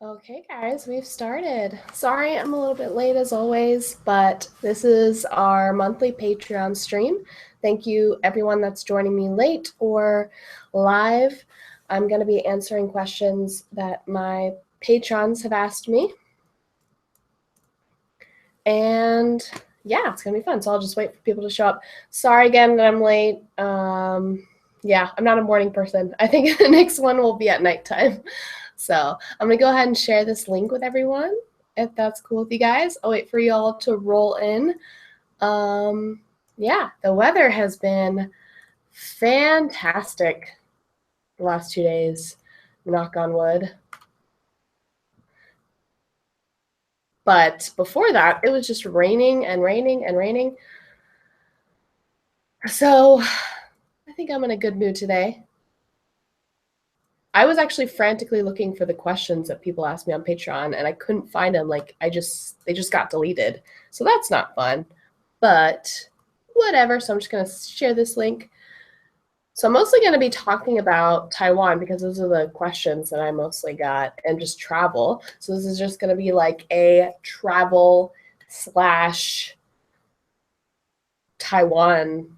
Okay, guys, we've started. Sorry I'm a little bit late as always, but this is our monthly Patreon stream. Thank you everyone that's joining me late or live. I'm going to be answering questions that my patrons have asked me. And yeah, it's going to be fun. So I'll just wait for people to show up. Sorry again that I'm late. Yeah, I'm not a morning person. I think the next one will be at nighttime. So I'm going to go ahead and share this link with everyone, if that's cool with you guys. I'll wait for you all to roll in. Yeah, the weather has been fantastic the last 2 days, knock on wood. But before that, it was just raining and raining and raining. So I think I'm in a good mood today. I was actually frantically looking for the questions that people asked me on Patreon, and I couldn't find them. They just got deleted. So that's not fun, but whatever. So I'm just going to share this link. So I'm mostly going to be talking about Taiwan because those are the questions that I mostly got, and just travel. So this is just going to be like a travel / Taiwan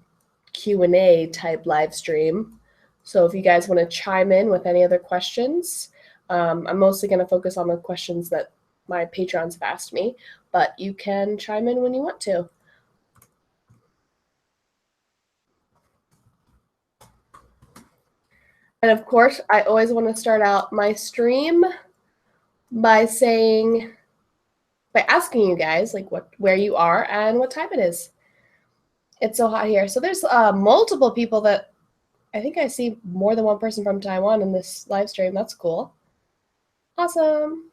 Q&A type live stream. So if you guys want to chime in with any other questions, I'm mostly going to focus on the questions that my patrons have asked me, but you can chime in when you want to. And of course, I always want to start out my stream by asking you guys where you are and what time it is. It's so hot here. So there's multiple people that I think I see more than one person from Taiwan in this live stream. That's cool. Awesome.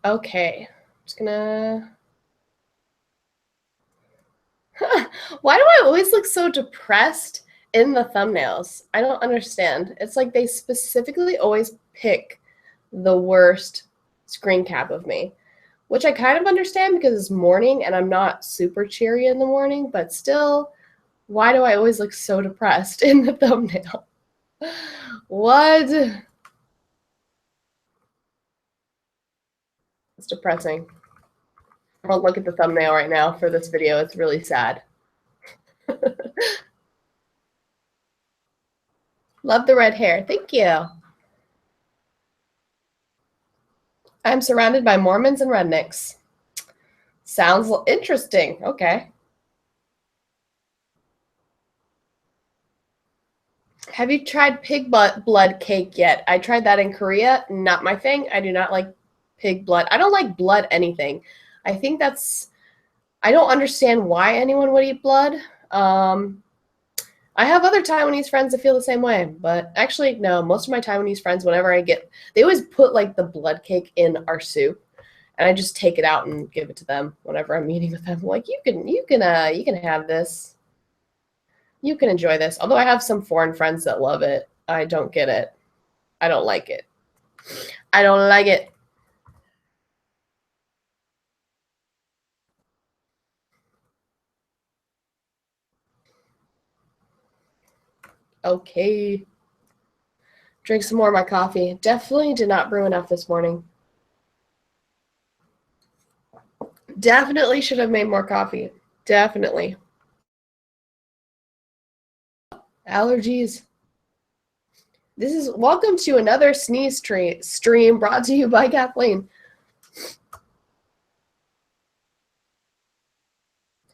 Okay, I'm just gonna. Why do I always look so depressed in the thumbnails? I don't understand. It's like they specifically always pick the worst screen cap of me, which I kind of understand because it's morning and I'm not super cheery in the morning, but still, why do I always look so depressed in the thumbnail? What? It's depressing. Don't look at the thumbnail right now for this video. It's really sad. Love the red hair. Thank you. I'm surrounded by Mormons and rednecks. Sounds interesting. Okay. Have you tried pig blood cake yet? I tried that in Korea. Not my thing. I do not like pig blood. I don't like blood anything. I think I don't understand why anyone would eat blood. I have other Taiwanese friends that feel the same way, but actually, no, most of my Taiwanese friends, they always put like the blood cake in our soup, and I just take it out and give it to them whenever I'm eating with them. I'm like, you can have this. You can enjoy this. Although I have some foreign friends that love it. I don't get it. I don't like it. I don't like it. Okay. Drink some more of my coffee. Definitely did not brew enough this morning. Definitely should have made more coffee. Definitely. Allergies. This is welcome to another sneeze stream brought to you by Kathleen.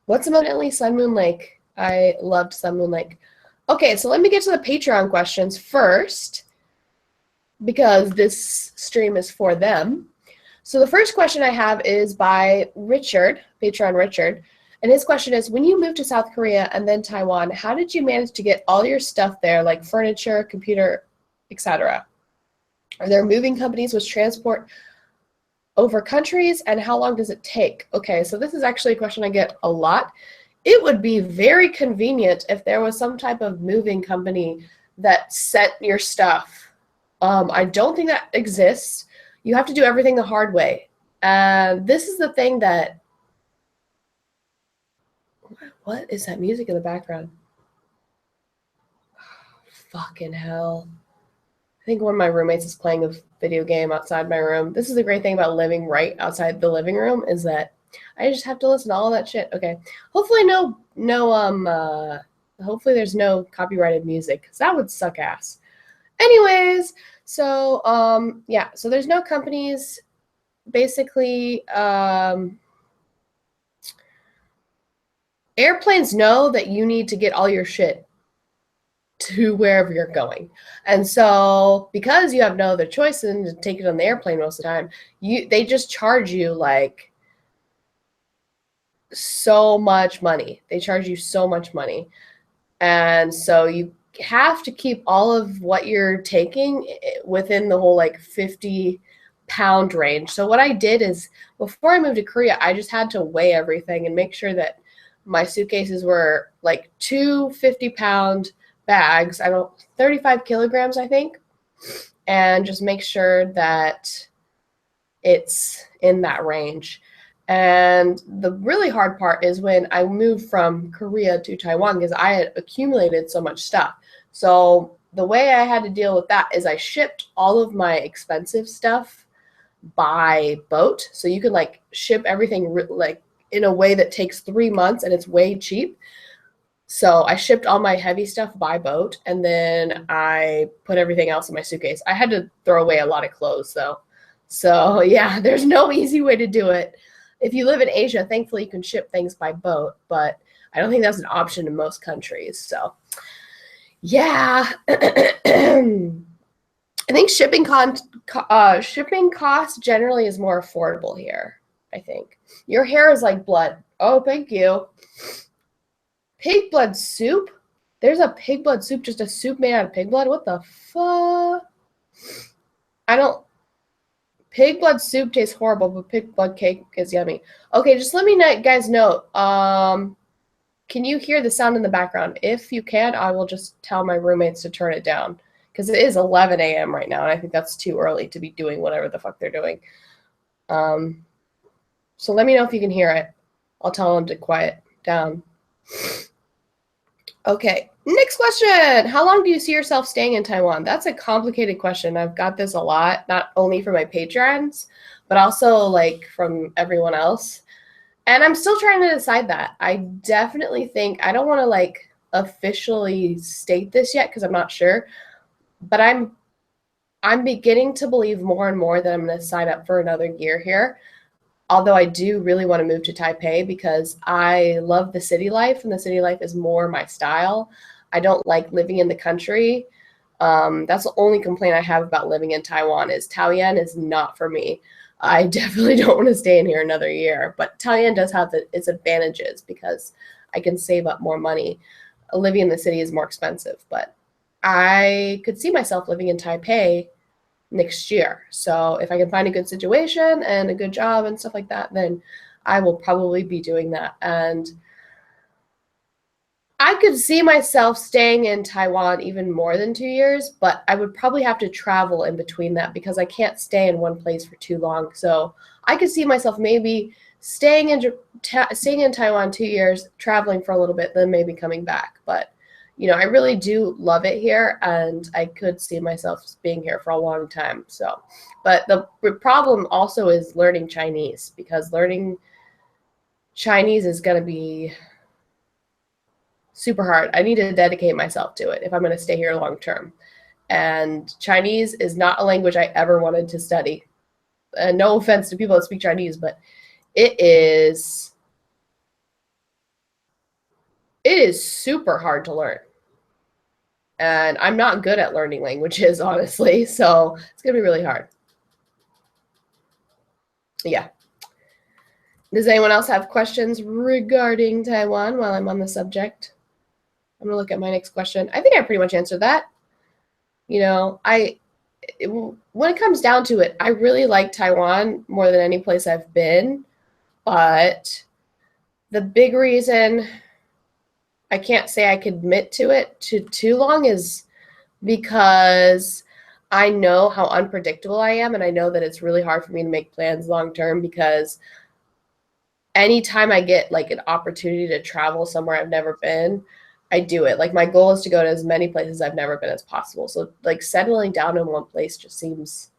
What's eminently Sun Moon Lake? I loved Sun Moon Lake. Okay, so let me get to the Patreon questions first, because this stream is for them. So the first question I have is by Richard, Patreon Richard, and his question is, when you moved to South Korea and then Taiwan, how did you manage to get all your stuff there, like furniture, computer, etc.? Are there moving companies which transport over countries, and how long does it take? Okay, so this is actually a question I get a lot. It would be very convenient if there was some type of moving company that sent your stuff. I don't think that exists. You have to do everything the hard way. This is the thing that, What is that music in the background? Fucking hell. I think one of my roommates is playing a video game outside my room. This is the great thing about living right outside the living room is that I just have to listen to all that shit. Okay. Hopefully hopefully there's no copyrighted music because that would suck ass. Anyways, so yeah, so there's no companies. Basically, airplanes know that you need to get all your shit to wherever you're going. And so because you have no other choice than to take it on the airplane most of the time, they just charge you like so much money. They charge you so much money. And so you have to keep all of what you're taking within the whole like 50-pound range. So what I did is before I moved to Korea, I just had to weigh everything and make sure that my suitcases were like 2 50-pound bags, 35 kilograms, I think, and just make sure that it's in that range. And the really hard part is when I moved from Korea to Taiwan because I had accumulated so much stuff. So the way I had to deal with that is I shipped all of my expensive stuff by boat. So you can like ship everything like in a way that takes 3 months and it's way cheap. So I shipped all my heavy stuff by boat, and then I put everything else in my suitcase. I had to throw away a lot of clothes, though. So yeah, there's no easy way to do it. If you live in Asia, thankfully you can ship things by boat, but I don't think that's an option in most countries. So yeah, I think shipping cost generally is more affordable here. I think your hair is like blood. Oh, thank you. Pig blood soup? There's a pig blood soup, just a soup made out of pig blood? What the fuck? Pig blood soup tastes horrible, but pig blood cake is yummy. Okay, just let me guys know. Can you hear the sound in the background? If you can, I will just tell my roommates to turn it down. Because it is 11 a.m. right now, and I think that's too early to be doing whatever the fuck they're doing. So let me know if you can hear it. I'll tell them to quiet down. Okay, next question. How long do you see yourself staying in Taiwan? That's a complicated question. I've got this a lot, not only from my patrons, but also like from everyone else. And I'm still trying to decide that. I definitely think, I don't want to like officially state this yet because I'm not sure, but I'm beginning to believe more and more that I'm going to sign up for another year here. Although I do really want to move to Taipei because I love the city life, and the city life is more my style. I don't like living in the country. That's the only complaint I have about living in Taiwan is Taoyuan is not for me. I definitely don't want to stay in here another year, but Taoyuan does have its advantages because I can save up more money. Living in the city is more expensive, but I could see myself living in Taipei next year. So if I can find a good situation and a good job and stuff like that, then I will probably be doing that. And I could see myself staying in Taiwan even more than 2 years, but I would probably have to travel in between that because I can't stay in one place for too long. So I could see myself maybe staying in Taiwan 2 years, traveling for a little bit, then maybe coming back. But I really do love it here, and I could see myself being here for a long time. So, but the problem also is learning Chinese, because learning Chinese is going to be super hard. I need to dedicate myself to it if I'm going to stay here long term. And Chinese is not a language I ever wanted to study. And no offense to people that speak Chinese, but it is super hard to learn. And I'm not good at learning languages, honestly, so it's going to be really hard. Yeah. Does anyone else have questions regarding Taiwan while I'm on the subject? I'm going to look at my next question. I think I pretty much answered that. When it comes down to it, I really like Taiwan more than any place I've been, but the big reason I can't say I could admit to it too long is because I know how unpredictable I am, and I know that it's really hard for me to make plans long term because anytime I get like an opportunity to travel somewhere I've never been, I do it. Like my goal is to go to as many places I've never been as possible. So like settling down in one place just seems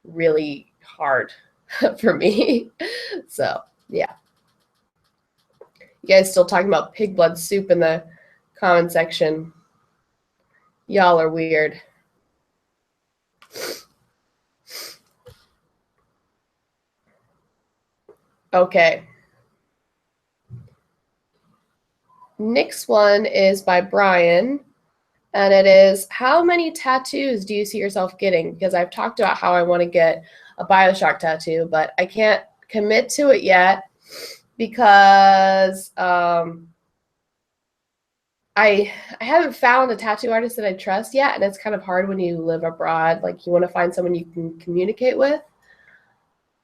really hard for me. So yeah. You guys still talking about pig blood soup in the comment section. Y'all are weird. Okay. Next one is by Brian, and it is, how many tattoos do you see yourself getting? Because I've talked about how I want to get a Bioshock tattoo, but I can't commit to it yet because I haven't found a tattoo artist that I trust yet, and it's kind of hard when you live abroad. Like you want to find someone you can communicate with.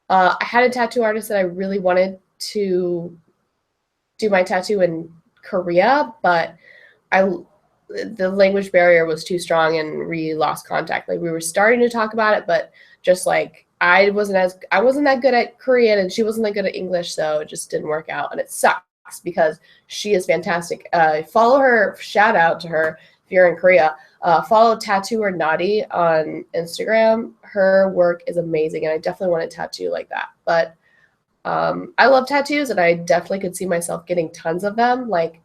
I had a tattoo artist that I really wanted to do my tattoo in Korea, but the language barrier was too strong and we lost contact. Like we were starting to talk about it, but just like I wasn't that good at Korean and she wasn't that good at English, so it just didn't work out, and it sucks because she is fantastic. Follow her, shout out to her if you're in Korea. Follow Tattoo or Naughty on Instagram. Her work is amazing, and I definitely want a tattoo like that. But I love tattoos, and I definitely could see myself getting tons of them. Like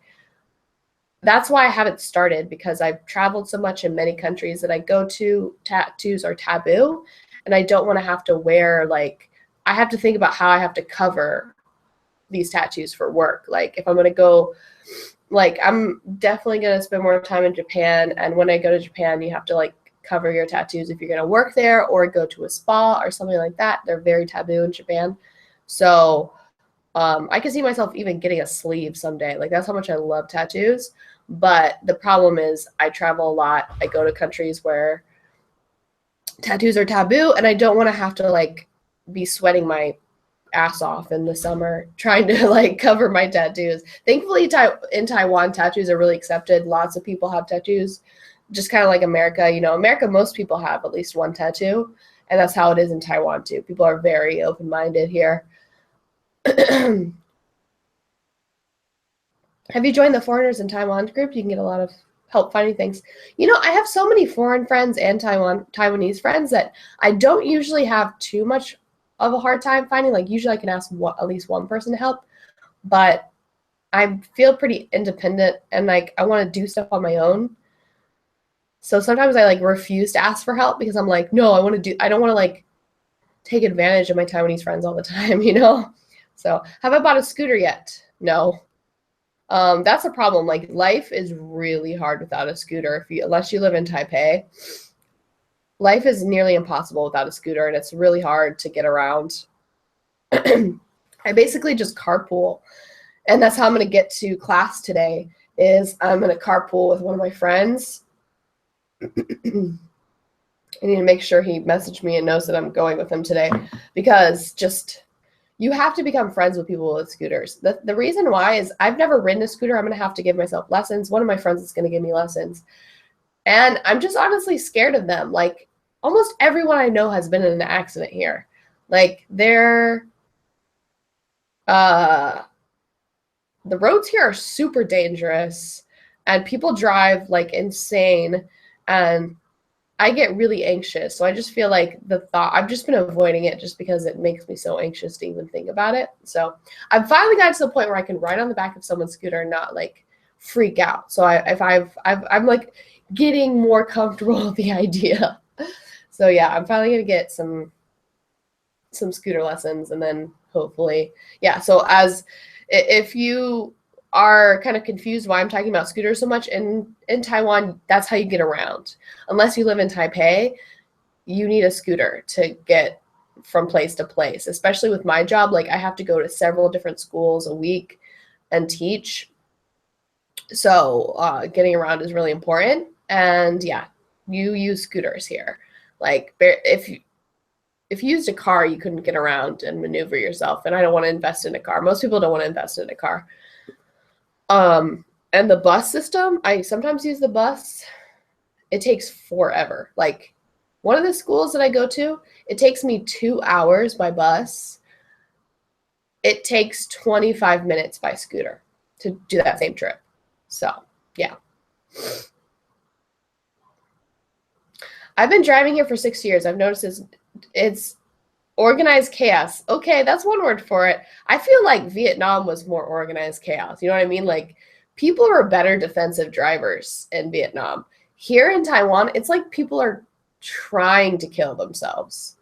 that's why I haven't started, because I've traveled so much in many countries that I go to, tattoos are taboo, and I don't want to have to wear, like, I have to think about how I have to cover these tattoos for work. Like if I'm going to go, like I'm definitely going to spend more time in Japan, and when I go to Japan, you have to like cover your tattoos if you're going to work there or go to a spa or something like that. They're very taboo in Japan. So I can see myself even getting a sleeve someday. Like that's how much I love tattoos. But the problem is I travel a lot. I go to countries where tattoos are taboo, and I don't want to have to like be sweating my ass off in the summer trying to like cover my tattoos. Thankfully in Taiwan, tattoos are really accepted. Lots of people have tattoos, just kind of like America. You know, America, most people have at least one tattoo, and that's how it is in Taiwan too. People are very open-minded here. Have you joined the Foreigners in Taiwan group? You can get a lot of help finding things. You know, I have so many foreign friends and Taiwanese friends that I don't usually have too much of a hard time finding. Like usually I can ask at least one person to help, but I feel pretty independent and like I want to do stuff on my own. So sometimes I like refuse to ask for help because I'm like, no, I don't want to like take advantage of my Taiwanese friends all the time, you know? So have I bought a scooter yet? No. That's a problem. Like life is really hard without a scooter. Unless you live in Taipei, life is nearly impossible without a scooter, and it's really hard to get around. I basically just carpool, and that's how I'm going to get to class today. Is I'm going to carpool with one of my friends. I need to make sure he messaged me and knows that I'm going with him today, because just you have to become friends with people with scooters. The reason why is I've never ridden a scooter. I'm going to have to give myself lessons. One of my friends is going to give me lessons. And I'm just honestly scared of them. Like almost everyone I know has been in an accident here. Like the roads here are super dangerous and people drive like insane, and I get really anxious. So I just feel like I've just been avoiding it just because it makes me so anxious to even think about it. So I've finally gotten to the point where I can ride on the back of someone's scooter and not like freak out. So I'm like getting more comfortable with the idea. So yeah, I'm finally going to get some scooter lessons, and then hopefully, yeah. So if you are kind of confused why I'm talking about scooters so much, in Taiwan, that's how you get around. Unless you live in Taipei, you need a scooter to get from place to place, especially with my job. Like I have to go to several different schools a week and teach. So getting around is really important. And yeah, you use scooters here. Like if you used a car, you couldn't get around and maneuver yourself. And I don't want to invest in a car. Most people don't want to invest in a car. And the bus system, I sometimes use the bus. It takes forever. Like one of the schools that I go to, it takes me 2 hours by bus. it takes 25 minutes by scooter to do that same trip. So, yeah. I've been driving here for 6 years. I've noticed it's organized chaos. Okay, that's one word for it. I feel like Vietnam was more organized chaos. You know what I mean? Like, people are better defensive drivers in Vietnam. Here in Taiwan, it's like people are trying to kill themselves.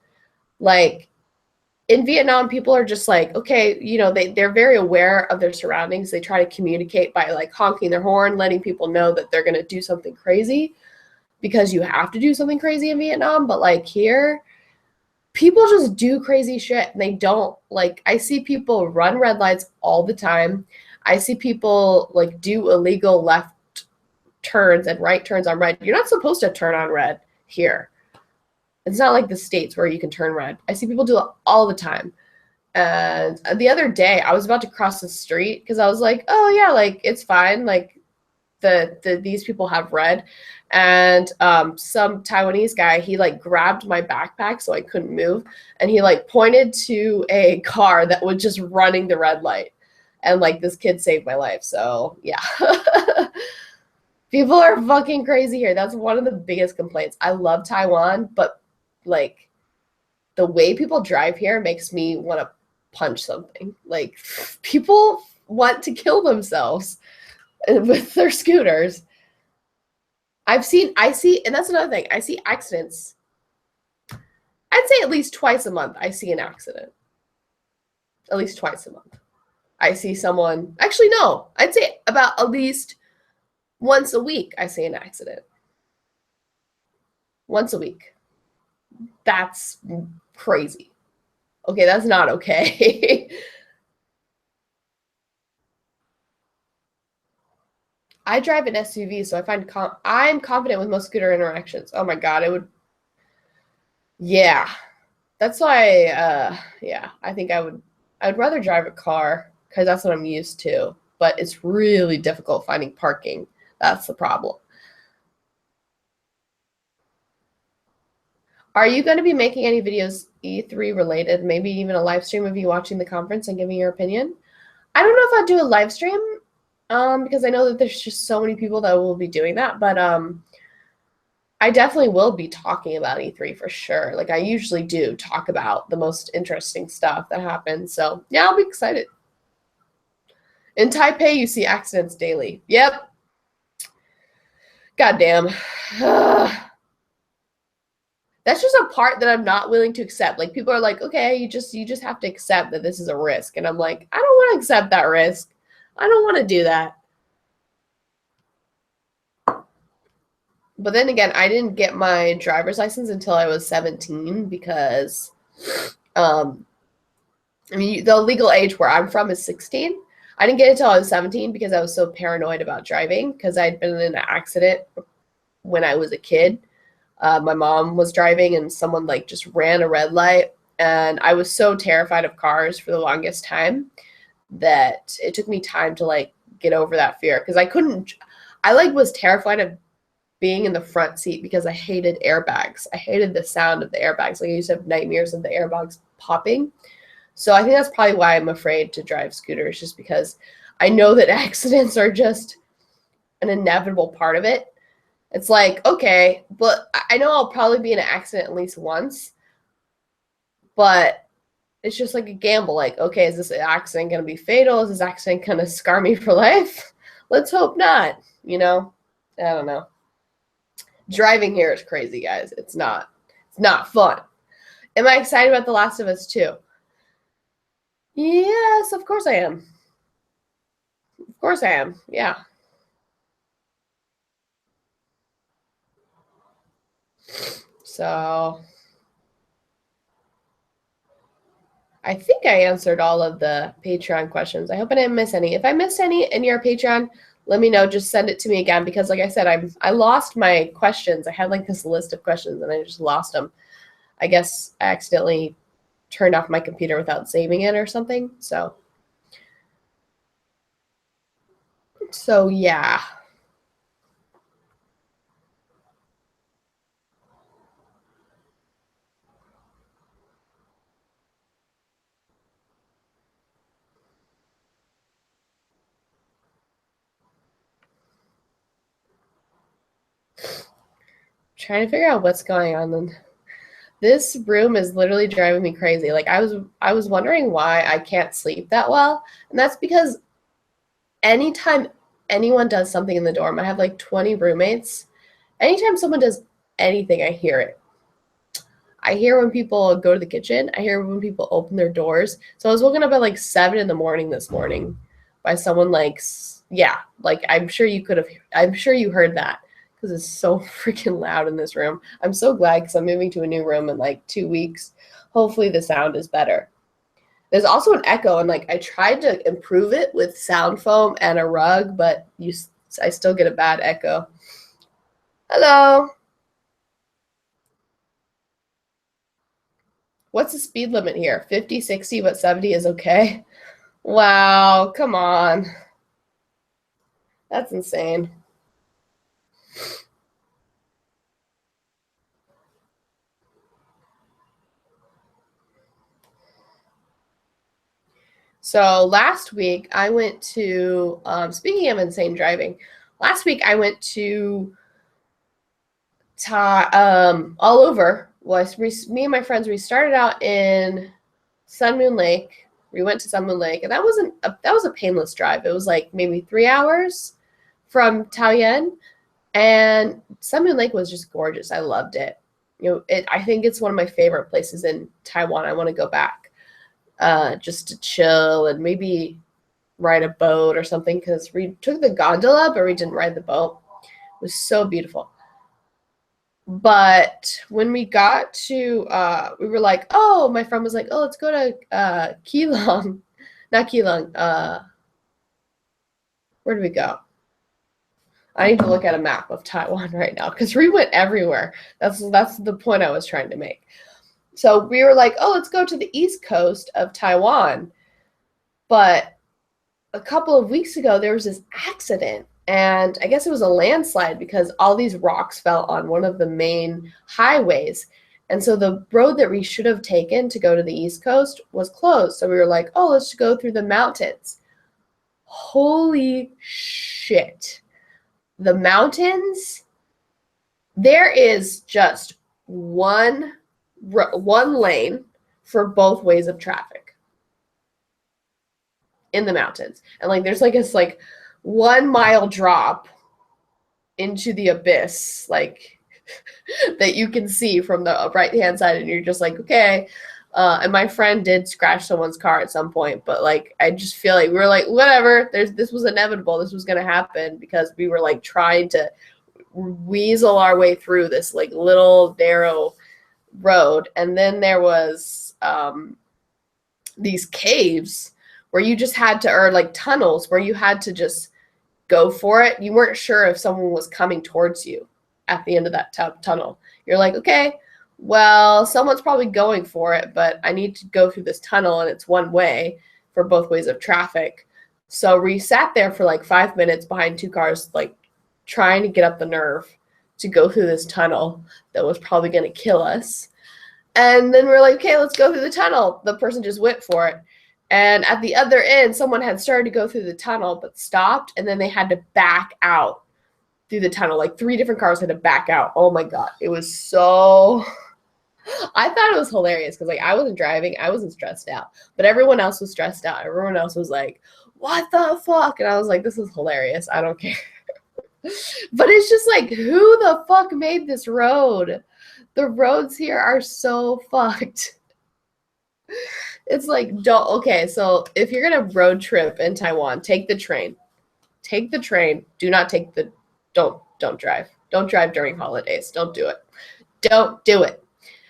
Like, in Vietnam, people are just like, okay, you know, they're very aware of their surroundings. They try to communicate by like honking their horn, letting people know that they're going to do something crazy, because you have to do something crazy in Vietnam. But like here, people just do crazy shit. And they don't, like, I see people run red lights all the time. I see people like do illegal left turns and right turns on red. You're not supposed to turn on red here. It's not like the States where you can turn red. I see people do it all the time. And the other day, I was about to cross the street because I was like, oh, yeah, like, it's fine. Like, these people have red. And some Taiwanese guy, he, like, grabbed my backpack so I couldn't move. And he, like, pointed to a car that was just running the red light. And, like, this kid saved my life. So, yeah. People are fucking crazy here. That's one of the biggest complaints. I love Taiwan, but like the way people drive here makes me want to punch something. Like, people want to kill themselves with their scooters. I see, and that's another thing. I see accidents. I'd say at least twice a month I see an accident. At least twice a month. I see someone, actually no, I'd say about at least once a week I see an accident. Once a week. That's crazy. Okay, that's not okay. I drive an SUV, so I find I'm confident with most scooter interactions. Oh my god, it would. Yeah, that's why. Yeah, I think I'd rather drive a car because that's what I'm used to. But it's really difficult finding parking. That's the problem. Are you going to be making any videos E3 related? Maybe even a live stream of you watching the conference and giving your opinion? I don't know if I'd do a live stream, because I know that there's just so many people that will be doing that. But I definitely will be talking about E3 for sure. Like, I usually do talk about the most interesting stuff that happens. So yeah, I'll be excited. In Taipei, you see accidents daily. Yep. Goddamn. That's just a part that I'm not willing to accept. Like, people are like, okay, you just have to accept that this is a risk. And I'm like, I don't want to accept that risk. I don't want to do that. But then again, I didn't get my driver's license until I was 17 because, I mean, the legal age where I'm from is 16. I didn't get it until I was 17 because I was so paranoid about driving because I'd been in an accident when I was a kid. My mom was driving and someone like just ran a red light, and I was so terrified of cars for the longest time that it took me time to like get over that fear because I like was terrified of being in the front seat because I hated airbags. I hated the sound of the airbags. Like, I used to have nightmares of the airbags popping. So I think that's probably why I'm afraid to drive scooters, just because I know that accidents are just an inevitable part of it. It's like, okay, but I know I'll probably be in an accident at least once, but it's just like a gamble. Like, okay, is this accident going to be fatal? Is this accident going to scar me for life? Let's hope not, you know? I don't know. Driving here is crazy, guys. It's not fun. Am I excited about The Last of Us 2? Yes, of course I am. Of course I am. Yeah. So I think I answered all of the Patreon questions. I hope I didn't miss any. If I missed any in your Patreon, let me know. Just send it to me again because, like I said, I lost my questions. I had like this list of questions and I just lost them. I guess I accidentally turned off my computer without saving it or something. So yeah. trying to figure out what's going on. This room is literally driving me crazy. Like I was wondering why I can't sleep that well, and that's because anytime anyone does something in the dorm, I have like 20 roommates. Anytime someone does anything, I hear it. I hear when people go to the kitchen. I hear when people open their doors. So I was woken up at like 7 in the morning this morning by someone like, yeah, like I'm sure you heard that because it's so freaking loud in this room. I'm so glad because I'm moving to a new room in like 2 weeks. Hopefully the sound is better. There's also an echo, and like I tried to improve it with sound foam and a rug, but I still get a bad echo. Hello. What's the speed limit here? 50, 60, but 70 is okay? Wow, come on. That's insane. So last week I went to, speaking of insane driving, last week I went to all over. Well, me and my friends, we started out in Sun Moon Lake. We went to Sun Moon Lake, and that was a painless drive. It was like maybe 3 hours from Taoyuan, and Sun Moon Lake was just gorgeous. I loved it. I think it's one of my favorite places in Taiwan. I want to go back, just to chill and maybe ride a boat or something, because we took the gondola, but we didn't ride the boat. It was so beautiful. But when we got to, we were like, oh, my friend was like, oh, let's go to Keelung. Not Keelung. Where did we go? I need to look at a map of Taiwan right now because we went everywhere. That's the point I was trying to make. So we were like, oh, let's go to the east coast of Taiwan. But a couple of weeks ago, there was this accident. And I guess it was a landslide because all these rocks fell on one of the main highways. And so the road that we should have taken to go to the East Coast was closed. So we were like, oh, let's go through the mountains. Holy shit. The mountains, there is just one lane for both ways of traffic in the mountains. And like there's like this like 1 mile drop into the abyss, like that you can see from the right hand side, and you're just like, okay. And my friend did scratch someone's car at some point, but like I just feel like we were like, whatever, this was inevitable, this was gonna happen, because we were like trying to weasel our way through this like little narrow road. And then there was these caves where you just had to, or like tunnels where you had to just go for it. You weren't sure if someone was coming towards you at the end of that tunnel. You're like, okay, well, someone's probably going for it, but I need to go through this tunnel, and it's one way for both ways of traffic. So we sat there for like 5 minutes behind 2 cars, like trying to get up the nerve to go through this tunnel that was probably going to kill us. And then we're like, okay, let's go through the tunnel. The person just went for it. And at the other end, someone had started to go through the tunnel but stopped, and then they had to back out through the tunnel. Like 3 different cars had to back out. Oh my God. It was so... I thought it was hilarious because like I wasn't driving. I wasn't stressed out. But everyone else was stressed out. Everyone else was like, what the fuck? And I was like, this is hilarious. I don't care. But it's just like, who the fuck made this road? The roads here are so fucked. It's like, okay, so if you're gonna road trip in Taiwan, take the train. Take the train. Do not take don't drive. Don't drive during holidays. Don't do it. Don't do it.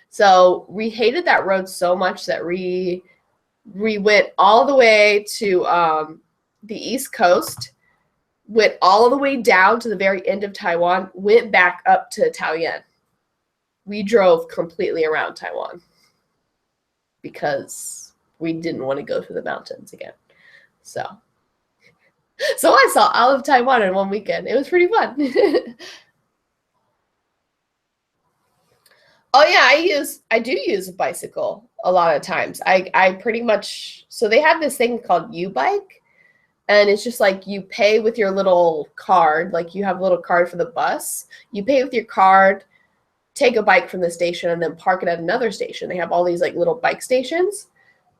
So we hated that road so much that we went all the way to the East Coast, went all the way down to the very end of Taiwan, went back up to Taoyuan. We drove completely around Taiwan because we didn't want to go through the mountains again. So I saw all of Taiwan in one weekend. It was pretty fun. Oh yeah, I do use a bicycle a lot of times. I pretty much, so they have this thing called U-Bike, and it's just like you pay with your little card, like you have a little card for the bus. You pay with your card, take a bike from the station and then park it at another station. They have all these like little bike stations,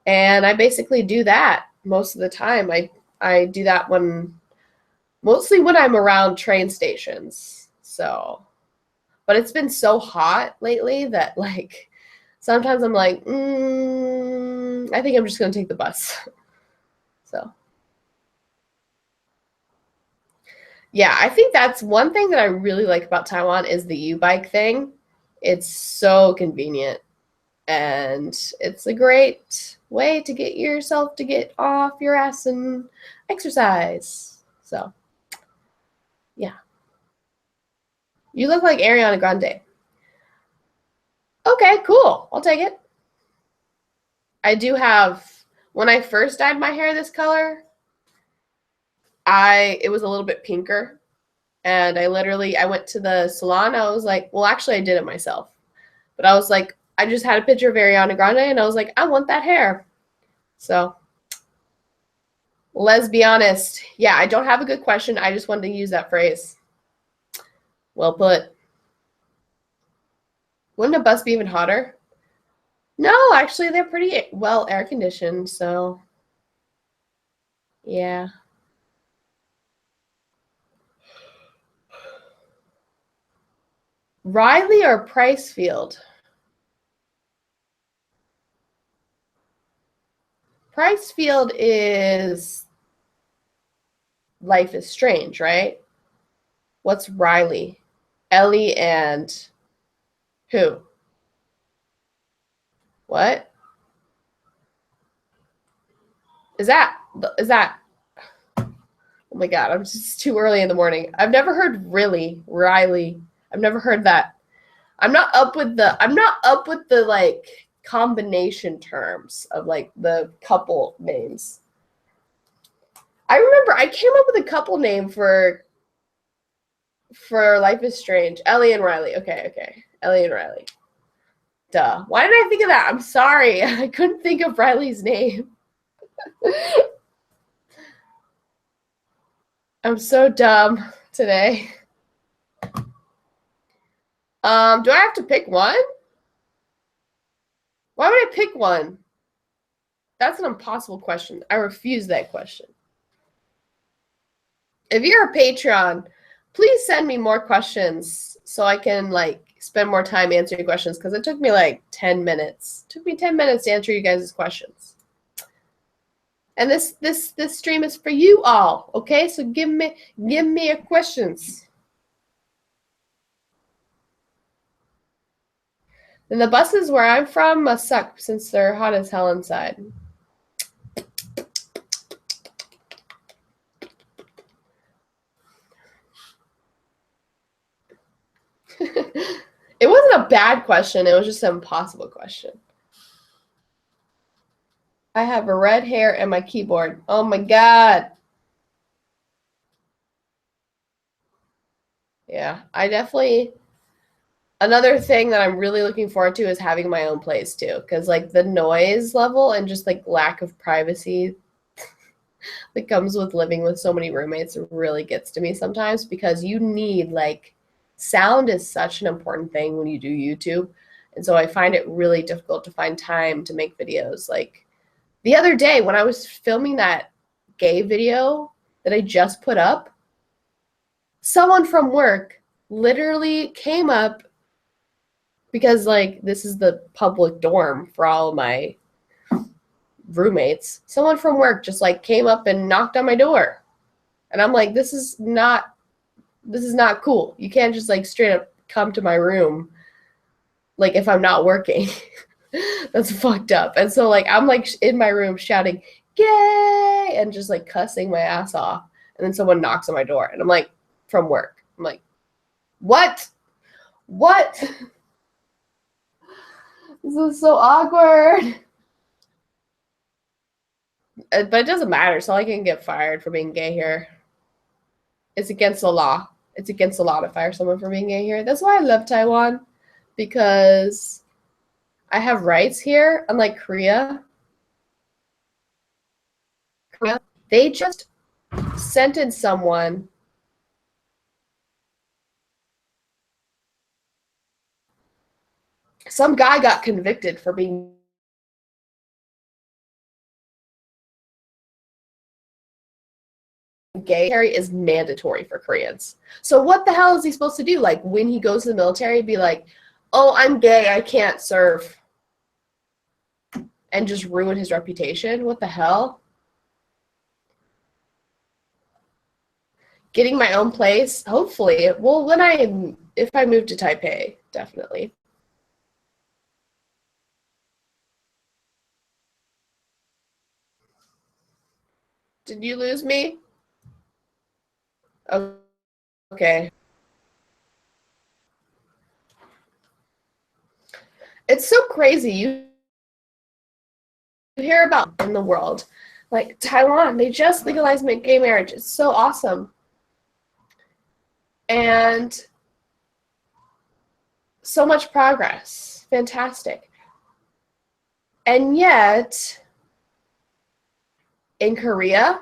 and I basically do that most of the time. I do that mostly when I'm around train stations. So, but it's been so hot lately that like sometimes I'm like, I think I'm just gonna take the bus. So. Yeah, I think that's one thing that I really like about Taiwan is the U-bike thing. It's so convenient, and it's a great way to get yourself to get off your ass and exercise. So, yeah. You look like Ariana Grande. Okay, cool. I'll take it. I do have, when I first dyed my hair this color, it was a little bit pinker. And I went to the salon. I was like, well, actually, I did it myself. But I was like, I just had a picture of Ariana Grande, and I was like, I want that hair. So, let's be honest. Yeah, I don't have a good question. I just wanted to use that phrase. Well put. Wouldn't a bus be even hotter? No, actually, they're pretty well air conditioned. So, yeah. Riley or Pricefield? Pricefield is Life is Strange, right? What's Riley? Ellie and who? What? Is that? Oh my God, I'm just too early in the morning. I've never heard Riley. I've never heard that. I'm not up with the like combination terms of like the couple names. I remember I came up with a couple name for Life is Strange. Ellie and Riley. Okay. Ellie and Riley. Duh. Why did I think of that? I'm sorry. I couldn't think of Riley's name. I'm so dumb today. Do I have to pick one? Why would I pick one? That's an impossible question. I refuse that question. If you're a Patreon, please send me more questions so I can like spend more time answering questions, because it took me like 10 minutes. It took me 10 minutes to answer you guys' questions. And this stream is for you all, okay? So give me your questions. And the buses where I'm from must suck since they're hot as hell inside. It wasn't a bad question. It was just an impossible question. I have a red hair and my keyboard. Oh my God. Yeah, I definitely. Another thing that I'm really looking forward to is having my own place too, because like the noise level and just like lack of privacy that comes with living with so many roommates really gets to me sometimes, because you need like sound is such an important thing when you do YouTube. And so I find it really difficult to find time to make videos. Like the other day when I was filming that gay video that I just put up, someone from work literally came up, because like this is the public dorm for all of my roommates. Someone from work just like came up and knocked on my door. And I'm like, this is not cool. You can't just like straight up come to my room like if I'm not working. That's fucked up. And so like I'm like in my room shouting gay and just like cussing my ass off. And then someone knocks on my door and I'm like, from work. I'm like, what? This is so awkward. But it doesn't matter. It's not like I can get fired for being gay here. It's against the law. It's against the law to fire someone for being gay here. That's why I love Taiwan, because I have rights here, unlike Korea. They just sentenced someone. some guy got convicted for being gay. Military is mandatory for Koreans. So what the hell is he supposed to do? Like when he goes to the military, be like, oh, I'm gay, I can't serve, and just ruin his reputation? What the hell? Getting my own place, hopefully. Well, if I move to Taipei, definitely. Did you lose me? Okay. It's so crazy. You hear about in the world. Like Taiwan, they just legalized gay marriage. It's so awesome. And so much progress. Fantastic. And yet, in Korea,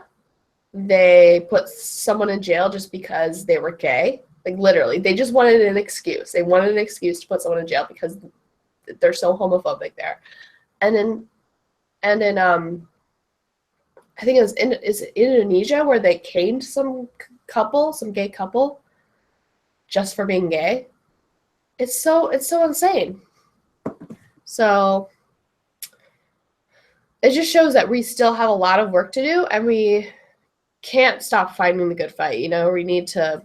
they put someone in jail just because they were gay. Like literally, they just wanted an excuse. They wanted an excuse to put someone in jail because they're so homophobic there. And in I think is it Indonesia where they caned some gay couple, just for being gay. It's so insane. So it just shows that we still have a lot of work to do, and we can't stop fighting the good fight. You know, we need to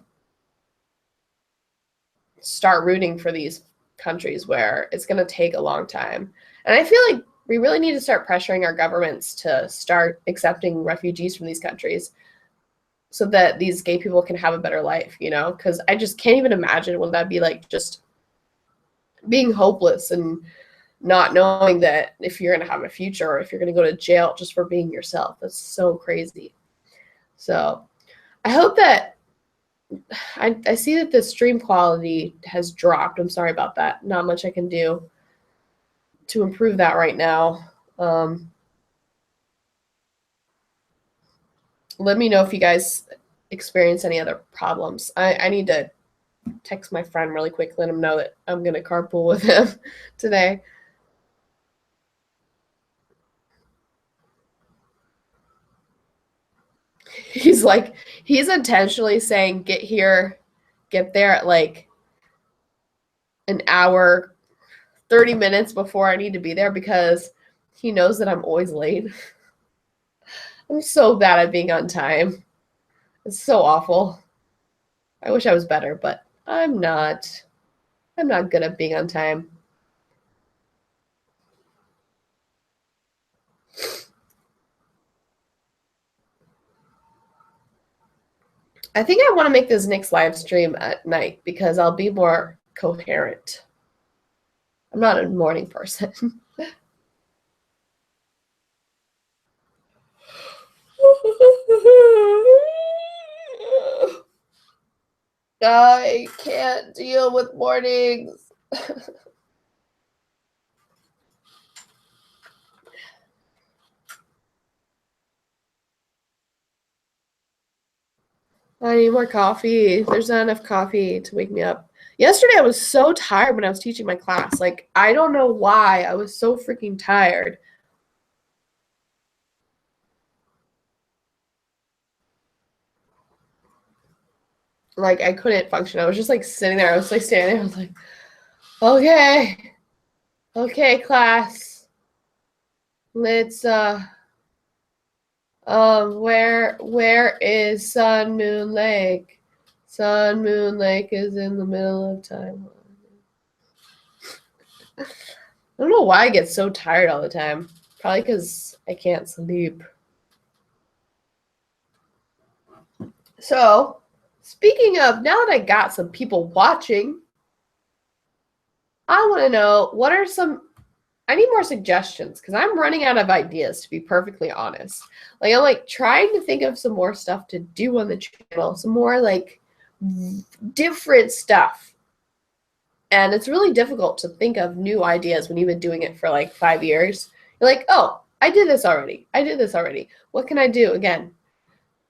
start rooting for these countries where it's going to take a long time. And I feel like we really need to start pressuring our governments to start accepting refugees from these countries so that these gay people can have a better life, you know? Because I just can't even imagine what that'd be like, just being hopeless and not knowing that if you're going to have a future or if you're going to go to jail just for being yourself. That's so crazy. So I hope that I see that the stream quality has dropped. I'm sorry about that. Not much I can do to improve that right now. Let me know if you guys experience any other problems. I need to text my friend really quick, let him know that I'm going to carpool with him today. He's intentionally saying get there at like an hour, 30 minutes before I need to be there because he knows that I'm always late. I'm so bad at being on time. It's so awful. I wish I was better, but I'm not. I'm not good at being on time. I think I want to make this next live stream at night because I'll be more coherent. I'm not a morning person. I can't deal with mornings. I need more coffee. There's not enough coffee to wake me up. Yesterday I was so tired when I was teaching my class. Like, I don't know why. I was so freaking tired. Like, I couldn't function. I was just like sitting there. I was like standing there. I was like, okay. Okay, class. Let's where is Sun Moon Lake? Sun Moon Lake is in the middle of Taiwan. I don't know why I get so tired all the time. Probably because I can't sleep. So, speaking of, now that I got some people watching, I want to know what are I need more suggestions because I'm running out of ideas, to be perfectly honest. Like, I'm like trying to think of some more stuff to do on the channel, some more like different stuff. And it's really difficult to think of new ideas when you've been doing it for like 5 years. You're like, oh, I did this already. What can I do again?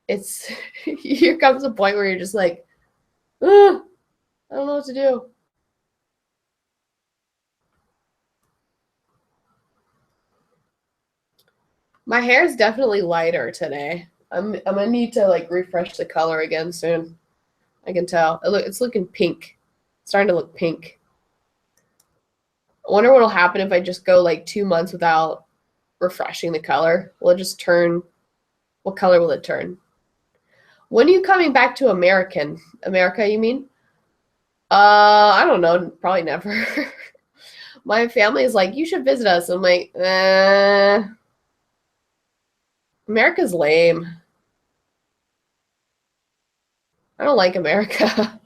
It's here comes a point where you're just like, I don't know what to do. My hair is definitely lighter today. I'm gonna need to like refresh the color again soon. I can tell. It's looking pink. It's starting to look pink. I wonder what'll happen if I just go like 2 months without refreshing the color. Will it just turn? What color will it turn? When are you coming back to America, you mean? I don't know. Probably never. My family is like, you should visit us. I'm like, America's lame. I don't like America.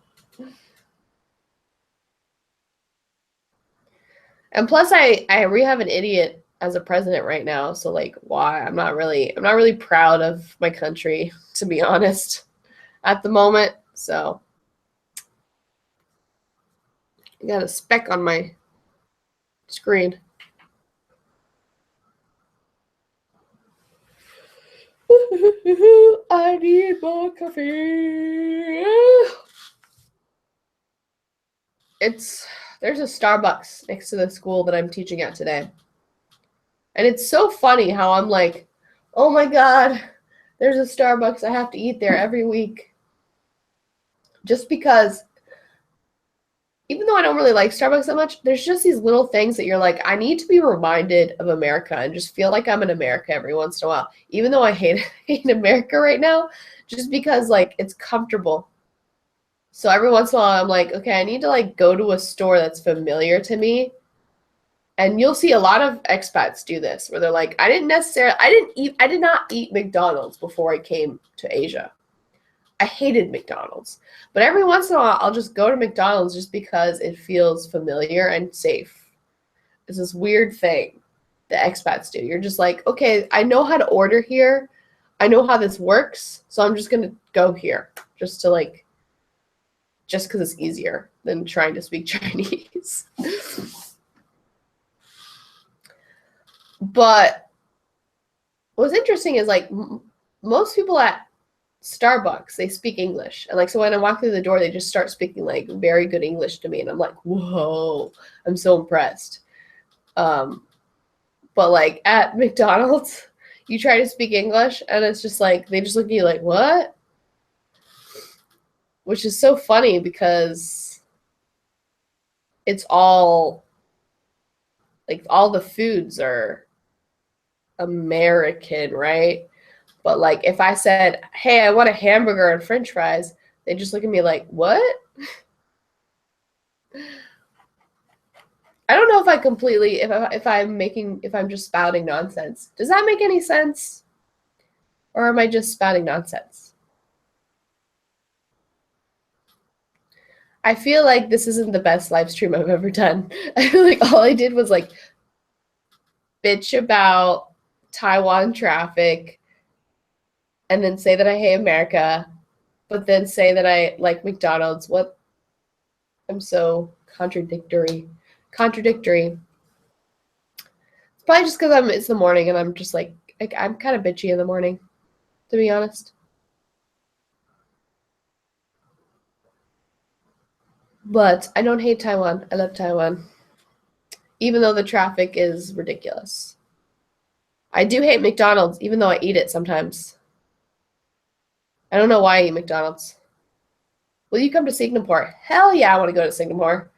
And plus we have an idiot as a president right now, so like why? I'm not really proud of my country, to be honest, at the moment. So I got a speck on my screen. I need more coffee. There's a Starbucks next to the school that I'm teaching at today. And it's so funny how I'm like, oh my God, there's a Starbucks. I have to eat there every week. Just because, even though I don't really like Starbucks that much, there's just these little things that you're like, I need to be reminded of America and just feel like I'm in America every once in a while. Even though I hate America right now, just because like it's comfortable. So every once in a while I'm like, okay, I need to like go to a store that's familiar to me. And you'll see a lot of expats do this where they're like, I did not eat McDonald's before I came to Asia. I hated McDonald's. But every once in a while, I'll just go to McDonald's just because it feels familiar and safe. It's this weird thing that expats do. You're just like, okay, I know how to order here. I know how this works. So I'm just going to go here just because it's easier than trying to speak Chinese. But what's interesting is like most people at Starbucks, they speak English. And like, so when I walk through the door, they just start speaking like very good English to me. And I'm like, whoa, I'm so impressed. But like at McDonald's, you try to speak English and it's just like, they just look at you like, what? Which is so funny because it's all like all the foods are American, right? But like if I said, hey, I want a hamburger and french fries, they just look at me like, what? I don't know if I completely, if I'm just spouting nonsense. Does that make any sense? Or am I just spouting nonsense? I feel like this isn't the best live stream I've ever done. I feel like all I did was like bitch about Taiwan traffic and then say that I hate America, but then say that I like McDonald's. What? I'm so contradictory. It's probably just because it's the morning and I'm just like I'm kind of bitchy in the morning, to be honest. But I don't hate Taiwan. I love Taiwan. Even though the traffic is ridiculous. I do hate McDonald's, even though I eat it sometimes. I don't know why I eat McDonald's. Will you come to Singapore? Hell yeah, I want to go to Singapore.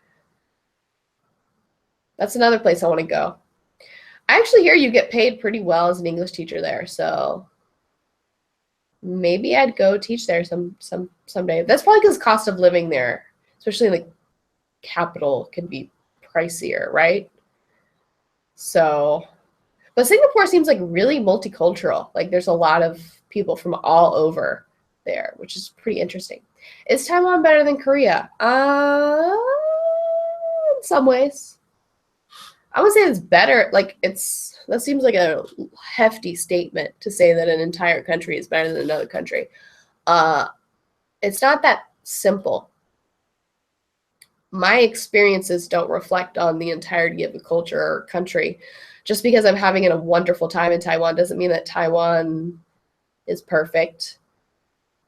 That's another place I want to go. I actually hear you get paid pretty well as an English teacher there, so maybe I'd go teach there someday. That's probably because cost of living there, especially in the capital, can be pricier, right? So, but Singapore seems like really multicultural. Like there's a lot of people from all over there, which is pretty interesting. Is Taiwan better than Korea? In some ways. I would say it's better. Like that seems like a hefty statement to say that an entire country is better than another country. It's not that simple. My experiences don't reflect on the entirety of a culture or country. Just because I'm having a wonderful time in Taiwan doesn't mean that Taiwan is perfect.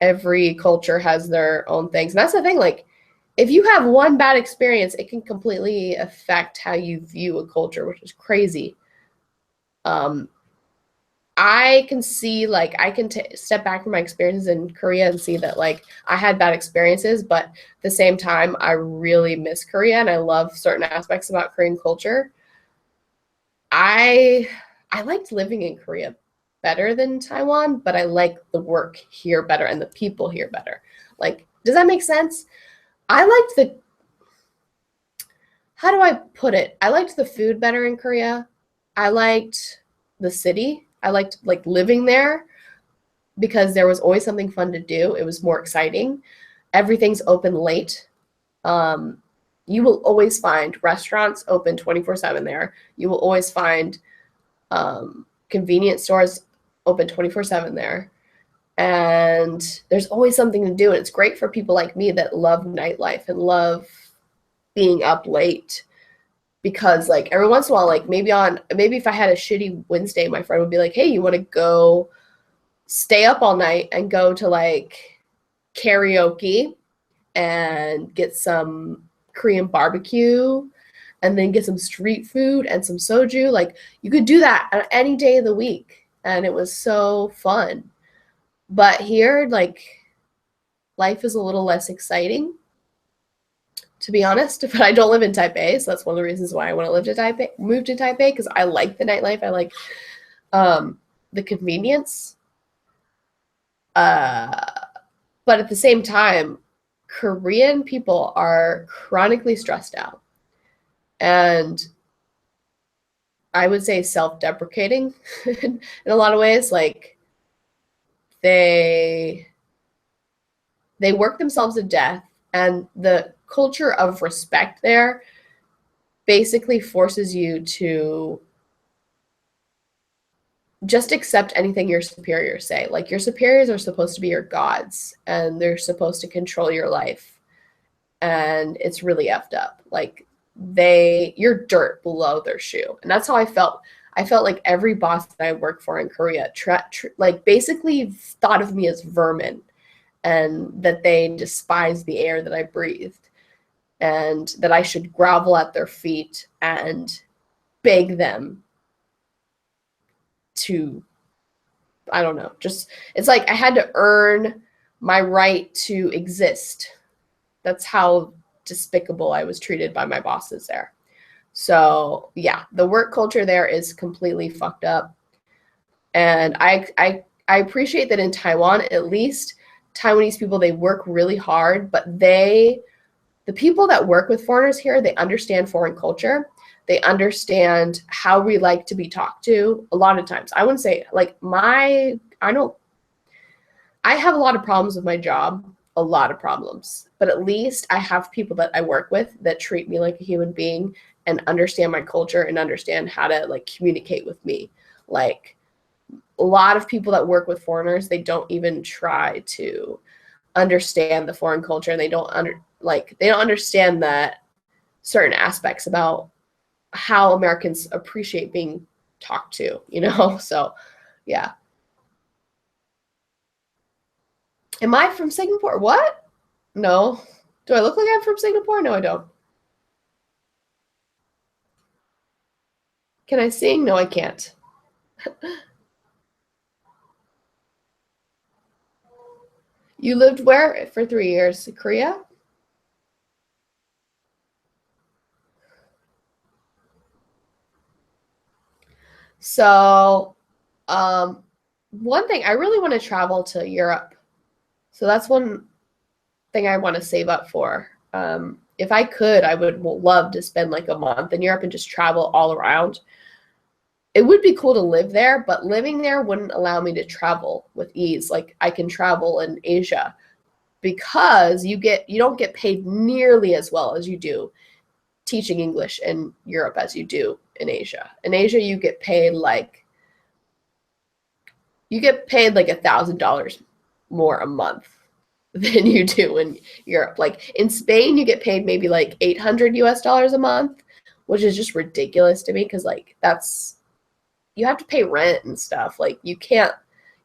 Every culture has their own things. And that's the thing, like, if you have one bad experience, it can completely affect how you view a culture, which is crazy. I can see, like, I can step back from my experiences in Korea and see that, like, I had bad experiences, but at the same time, I really miss Korea and I love certain aspects about Korean culture. I I liked living in Korea better than Taiwan, but I like the work here better and the people here better. Like, does that make sense? I liked the How do I put it? I liked the food better in Korea. I liked the city. I liked like living there because there was always something fun to do. It was more exciting. Everything's open late. Um, you will always find restaurants open 24/7 there. You will always find convenience stores open 24/7 there. And there's always something to do. And it's great for people like me that love nightlife and love being up late because like every once in a while, like maybe if I had a shitty Wednesday, my friend would be like, hey, you want to go stay up all night and go to like karaoke and get some Korean barbecue and then get some street food and some soju. Like you could do that on any day of the week. And it was so fun. But here, like, life is a little less exciting, to be honest. But I don't live in Taipei, so that's one of the reasons why I want to move to Taipei, because I like the nightlife. I like the convenience. But at the same time, Korean people are chronically stressed out. And I would say self-deprecating in a lot of ways. Like, they work themselves to death, and the culture of respect there basically forces you to just accept anything your superiors say. Like your superiors are supposed to be your gods and they're supposed to control your life, and it's really effed up. Like you're dirt below their shoe, and that's how I felt. I felt like every boss that I worked for in Korea, like basically thought of me as vermin, and that they despised the air that I breathed, and that I should grovel at their feet and beg them to, I don't know, just, it's like I had to earn my right to exist. That's how despicable I was treated by my bosses there. So yeah, the work culture there is completely fucked up. And I appreciate that in Taiwan, at least Taiwanese people, they work really hard, but the people that work with foreigners here, they understand foreign culture. They understand how we like to be talked to a lot of times. I wouldn't say like I have a lot of problems with my job, a lot of problems, but at least I have people that I work with that treat me like a human being and understand my culture and understand how to like communicate with me. Like a lot of people that work with foreigners, they don't even try to understand the foreign culture, and they don't understand that certain aspects about how Americans appreciate being talked to, you know? So yeah. Am I from Singapore? What? No. Do I look like I'm from Singapore? No, I don't. Can I sing? No, I can't. You lived where for 3 years? Korea? So, one thing, I really want to travel to Europe. So that's one thing I want to save up for. If I could, I would love to spend like a month in Europe and just travel all around. It would be cool to live there, but living there wouldn't allow me to travel with ease. Like I can travel in Asia because you don't get paid nearly as well as you do teaching English in Europe as you do in Asia. In Asia, you get paid like $1,000 more a month than you do in Europe. Like in Spain, you get paid maybe like $800 a month, which is just ridiculous to me because like you have to pay rent and stuff. Like you can't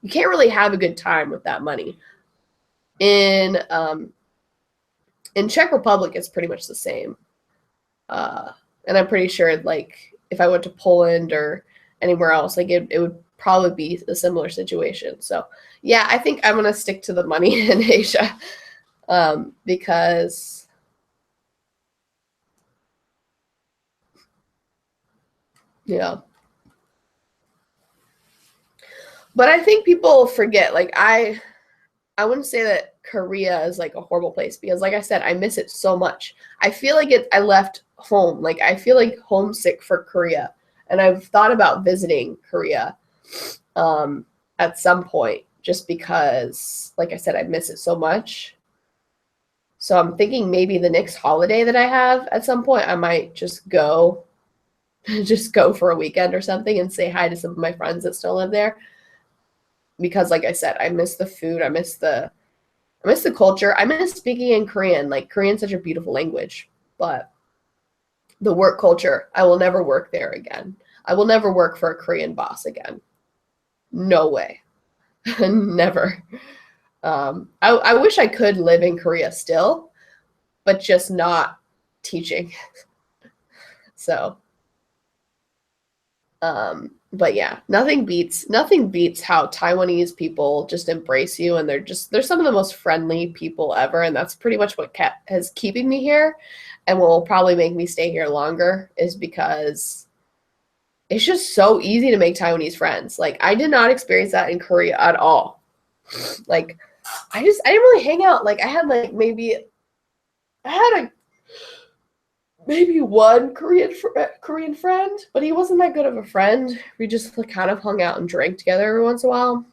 really have a good time with that money. In Czech Republic, it's pretty much the same. And I'm pretty sure like if I went to Poland or anywhere else, like it would probably be a similar situation. So yeah, I think I'm gonna stick to the money in Asia, because yeah. But I think people forget, like I wouldn't say that Korea is like a horrible place, because like I said, I miss it so much. I feel like I left home. Like I feel like homesick for Korea. And I've thought about visiting Korea at some point, just because like I said, I miss it so much. So I'm thinking maybe the next holiday that I have at some point, I might just go just go for a weekend or something and say hi to some of my friends that still live there, because like I said, I miss the food, I miss the culture. I miss speaking in Korean. Like Korean's such a beautiful language, but the work culture, I will never work there again. I will never work for a Korean boss again. No way. Never. I wish I could live in Korea still, but just not teaching. So, but yeah, nothing beats how Taiwanese people just embrace you, and they're some of the most friendly people ever, and that's pretty much what is keeping me here, and will probably make me stay here longer, is because it's just so easy to make Taiwanese friends. Like I did not experience that in Korea at all. Like I didn't really hang out. Like I had like maybe one Korean friend, but he wasn't that good of a friend. We just like, kind of hung out and drank together every once in a while.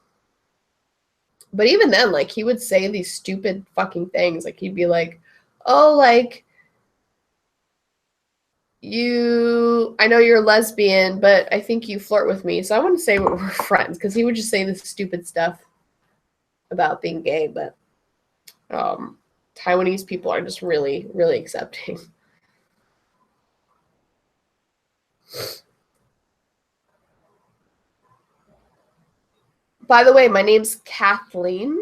But even then, like he would say these stupid fucking things. Like he'd be like, "Oh, like I know you're lesbian, but I think you flirt with me, so I wouldn't say we're friends," because he would just say this stupid stuff about being gay. But Taiwanese people are just really, really accepting. By the way, my name's Kathleen.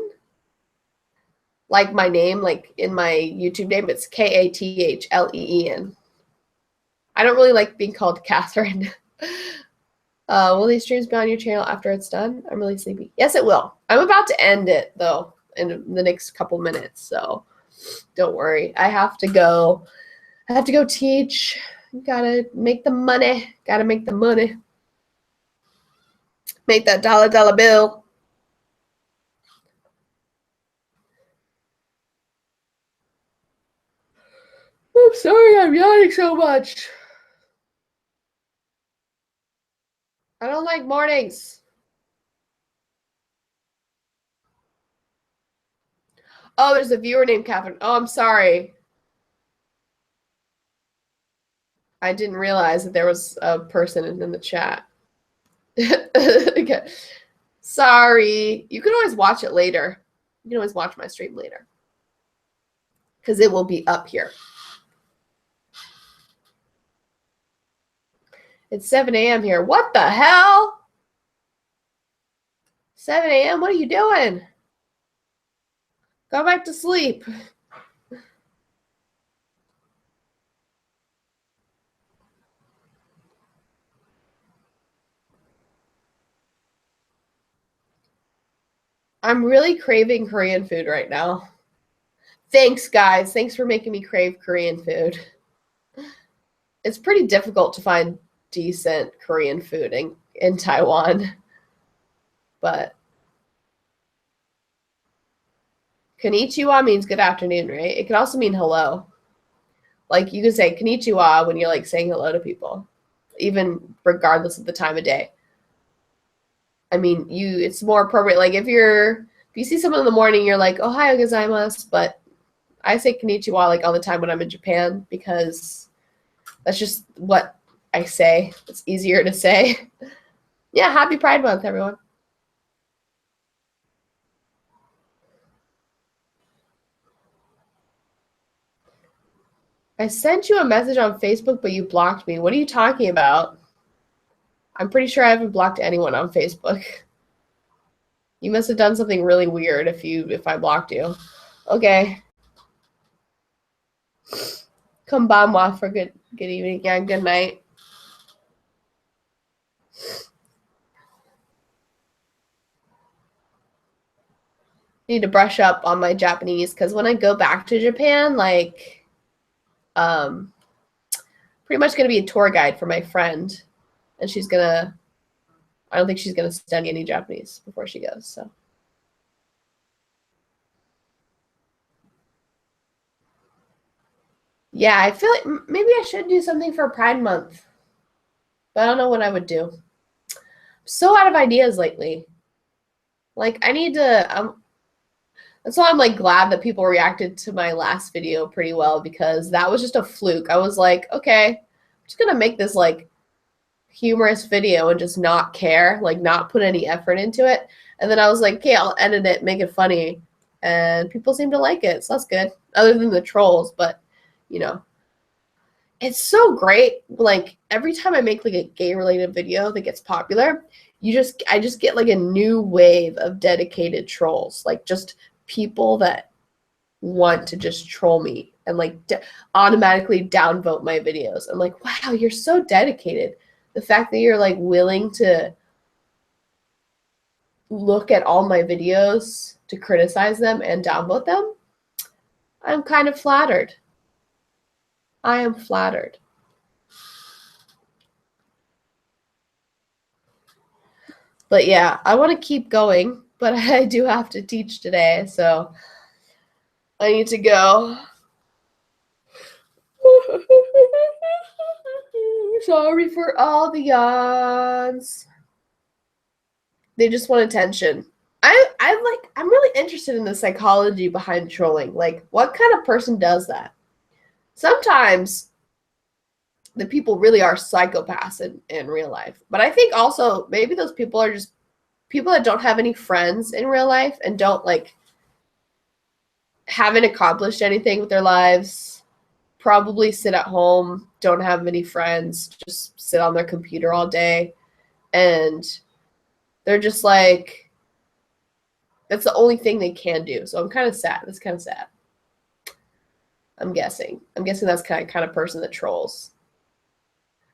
Like my name, like in my YouTube name, it's Kathleen. I don't really like being called Catherine. Will these streams be on your channel after it's done? I'm really sleepy. Yes, it will. I'm about to end it though in the next couple minutes, so don't worry. I have to go teach. Gotta make the money. Gotta make the money. Make that dollar bill. I'm sorry I'm yawning so much. I don't like mornings. Oh, there's a viewer named Catherine. Oh, I'm sorry. I didn't realize that there was a person in the chat. Okay. Sorry. You can always watch it later. You can always watch my stream later, because it will be up here. It's 7 a.m. here. What the hell? 7 a.m.? What are you doing? Go back to sleep. I'm really craving Korean food right now. Thanks, guys. Thanks for making me crave Korean food. It's pretty difficult to find decent Korean food in Taiwan. But konnichiwa means good afternoon, right? It can also mean hello. Like you can say konnichiwa when you're like saying hello to people, even regardless of the time of day. I mean, it's more appropriate. Like if you see someone in the morning, you're like, "Ohayou gozaimasu," but I say konnichiwa like all the time when I'm in Japan, because that's just what I say. It's easier to say. Yeah, happy Pride Month, everyone. I sent you a message on Facebook, but you blocked me. What are you talking about? I'm pretty sure I haven't blocked anyone on Facebook. You must have done something really weird if I blocked you. Okay. Konbanwa for good evening. Yeah, good night. Need to brush up on my Japanese because when I go back to Japan, like, pretty much gonna be a tour guide for my friend, and I don't think she's gonna study any Japanese before she goes. So. Yeah, I feel like maybe I should do something for Pride Month, but I don't know what I would do. I'm so out of ideas lately. Like, I need to. That's why I'm like glad that people reacted to my last video pretty well because that was just a fluke. I was like, okay, I'm just gonna make this like humorous video and just not care, like not put any effort into it. And then I was like, okay, I'll edit it, make it funny, and people seem to like it, so that's good. Other than the trolls, but you know. It's so great. Like every time I make like a gay related video that gets popular, I just get like a new wave of dedicated trolls, like just people that want to just troll me and like automatically downvote my videos. I'm like, wow, you're so dedicated. The fact that you're like willing to look at all my videos to criticize them and downvote them, I'm kind of flattered. I am flattered. But yeah, I want to keep going, but I do have to teach today, so I need to go. Sorry for all the yawns. They just want attention. I'm really interested in the psychology behind trolling. Like, what kind of person does that? Sometimes the people really are psychopaths in real life. But I think also maybe those people are just people that don't have any friends in real life and don't like haven't accomplished anything with their lives, probably sit at home, don't have many friends, just sit on their computer all day, and they're just like, that's the only thing they can do. So I'm kind of sad. That's kind of sad. I'm guessing that's kind of person that trolls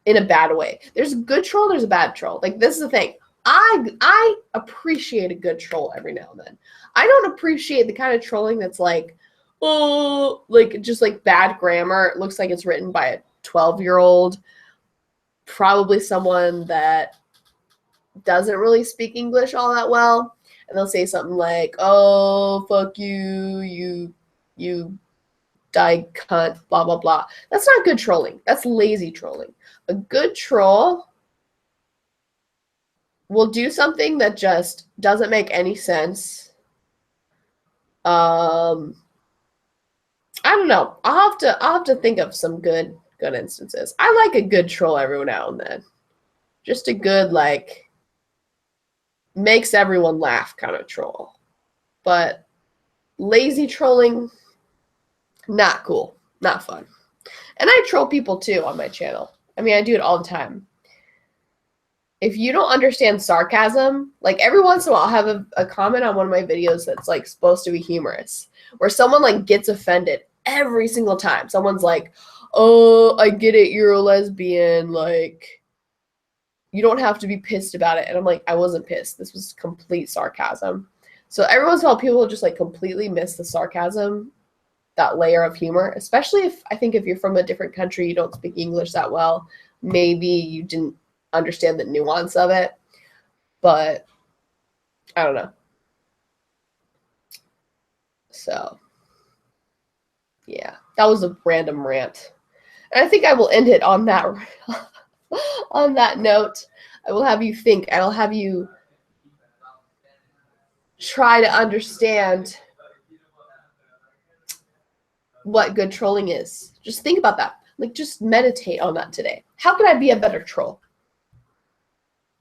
in a bad way. There's a good troll, there's a bad troll. Like, this is the thing. I appreciate a good troll every now and then. I don't appreciate the kind of trolling that's like, oh, like just like bad grammar. It looks like it's written by a 12-year-old, probably someone that doesn't really speak English all that well. And they'll say something like, oh, fuck you die cunt, blah, blah, blah. That's not good trolling. That's lazy trolling. A good troll will do something that just doesn't make any sense. I don't know. I'll have to think of some good instances. I like a good troll every now and then. Just a good, like, makes everyone laugh kind of troll. But lazy trolling, not cool. Not fun. And I troll people too on my channel. I mean, I do it all the time. If you don't understand sarcasm, like every once in a while I'll have a comment on one of my videos that's like supposed to be humorous, where someone like gets offended every single time. Someone's like, oh, I get it, you're a lesbian, like, you don't have to be pissed about it. And I'm like, I wasn't pissed. This was complete sarcasm. So every once in a while people just like completely miss the sarcasm, that layer of humor, especially if you're from a different country, you don't speak English that well, maybe you didn't understand the nuance of it, but I don't know. So yeah, that was a random rant, and I think I will end it on that on that note. I will have you think. I will have you try to understand what good trolling is. Just think about that. Like, just meditate on that today. How can I be a better troll?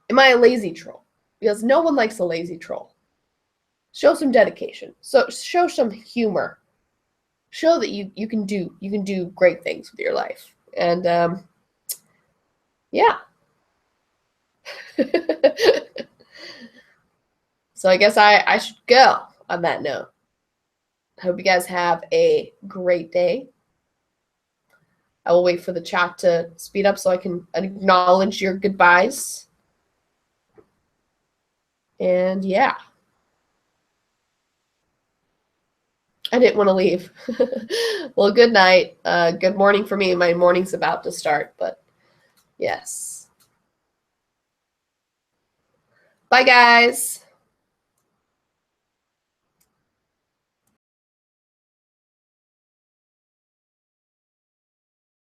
Am I a lazy troll? Because no one likes a lazy troll. Show some dedication. So show some humor. Show that you can do great things with your life. And yeah. So I guess I should go on that note. I hope you guys have a great day. I will wait for the chat to speed up so I can acknowledge your goodbyes. And yeah. I didn't want to leave. Well, good night. Good morning for me. My morning's about to start, but yes. Bye, guys.